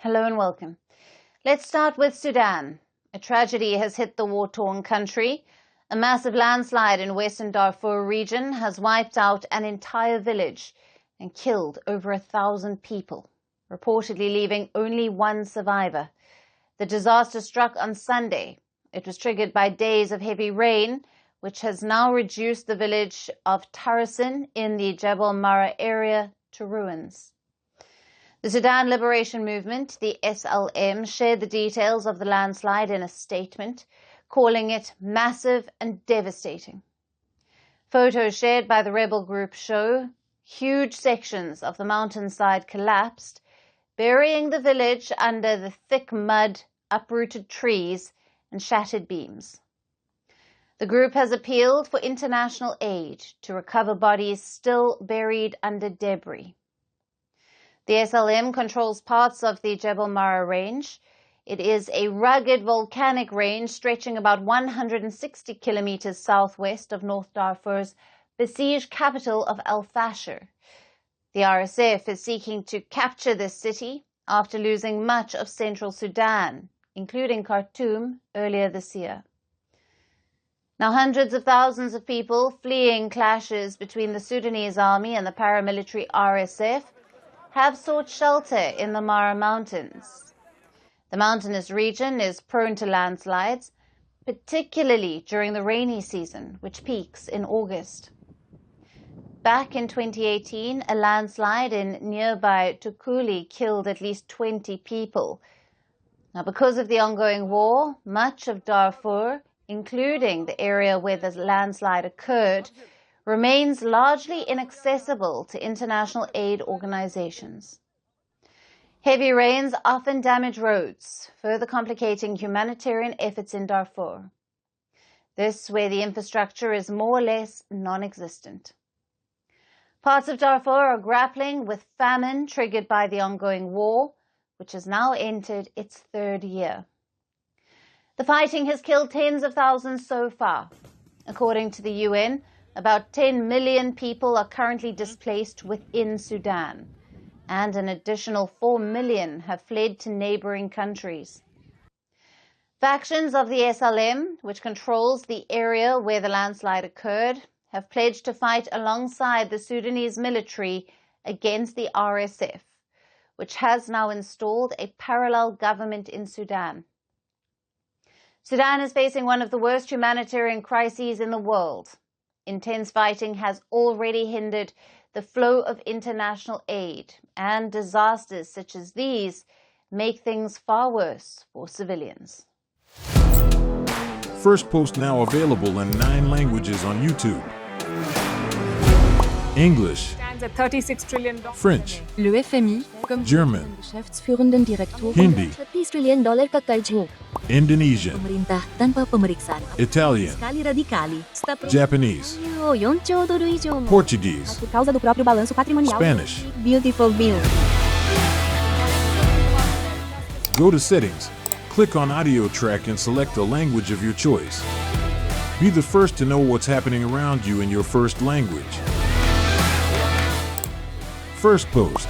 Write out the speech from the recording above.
Hello and welcome. Let's start with Sudan. A tragedy has hit the war-torn country. A massive landslide in western Darfur region has wiped out an entire village and killed over 1,000 people, reportedly leaving only one survivor. The disaster struck on Sunday. It was triggered by days of heavy rain, which has now reduced the village of Tarasin in the Jebel Marra area to ruins. The Sudan Liberation Movement, the SLM, shared the details of the landslide in a statement, calling it massive and devastating. Photos shared by the rebel group show huge sections of the mountainside collapsed, burying the village under the thick mud, uprooted trees, and shattered beams. The group has appealed for international aid to recover bodies still buried under debris. The SLM controls parts of the Jebel Marra Range. It is a rugged volcanic range stretching about 160 kilometers southwest of North Darfur's besieged capital of Al Fasher. The RSF is seeking to capture this city after losing much of central Sudan, including Khartoum, earlier this year. Now, hundreds of thousands of people fleeing clashes between the Sudanese army and the paramilitary RSF have sought shelter in the Marra Mountains. The mountainous region is prone to landslides, particularly during the rainy season, which peaks in August. Back in 2018, a landslide in nearby Tukuli killed at least 20 people. Now, because of the ongoing war, much of Darfur, including the area where the landslide occurred, remains largely inaccessible to international aid organizations. Heavy rains often damage roads, further complicating humanitarian efforts in Darfur. This where the infrastructure is more or less non-existent. Parts of Darfur are grappling with famine triggered by the ongoing war, which has now entered its third year. The fighting has killed tens of thousands so far. According to the UN, about 10 million people are currently displaced within Sudan, and an additional 4 million have fled to neighboring countries. Factions of the SLM, which controls the area where the landslide occurred, have pledged to fight alongside the Sudanese military against the RSF, which has now installed a parallel government in Sudan. Sudan is facing one of the worst humanitarian crises in the world. Intense fighting has already hindered the flow of international aid, and disasters such as these make things far worse for civilians. Firstpost now available in 9 languages on YouTube. English, $36 trillion. French, Le FMI, comme German, Geschäftsführenden Direktor, Hindi, $30 trillion ka karjo. Indonesian, Pemerintah tanpa pemeriksaan. Italian, Sekali radikali. Japanese, $4 trilhões. Portuguese, Por causa do próprio balanço patrimonial. Spanish. Beautiful bill. Go to Settings, click on Audio Track and select a language of your choice. Be the first to know what's happening around you in your first language. Firstpost.